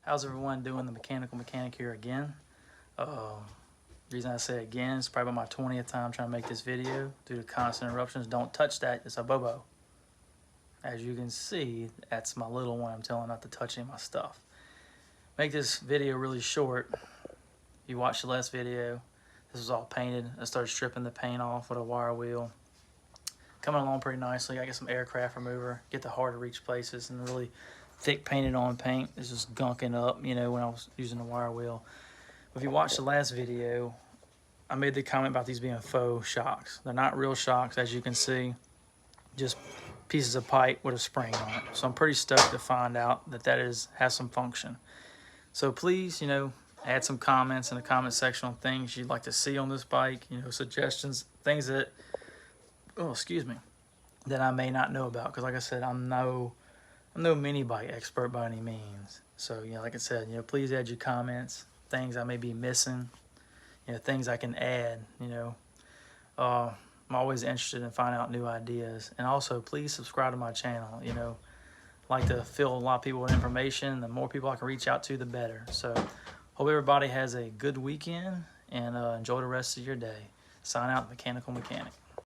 How's everyone doing? The Mechanical Mechanic here again. Reason I say again, it's probably my 20th time trying to make this video due to constant interruptions. Don't touch that, it's a bobo. As you can see, that's my little one. I'm telling not to touch any of my stuff. Make this video really short. You watched the last video, this was all painted. I started stripping the paint off with a wire wheel. Coming along pretty nicely. I get some aircraft remover, get the hard to reach places, and really thick painted on paint is just gunking up, you know, when I was using the wire wheel. If you watched the last video, I made the comment about these being faux shocks. They're not real shocks, as you can see, just pieces of pipe with a spring on it. So I'm pretty stoked to find out that has some function. So please, you know, add some comments in the comment section on things you'd like to see on this bike, you know, suggestions, things that, oh, excuse me, that I may not know about. Because like I said, I'm no mini bike expert by any means. So, you know, like I said, you know, please add your comments, things I may be missing, you know, things I can add, you know. I'm always interested in finding out new ideas. And also, please subscribe to my channel, you know. I like to fill a lot of people with information. The more people I can reach out to, the better. So, hope everybody has a good weekend and enjoy the rest of your day. Sign out, Mechanical Mechanic.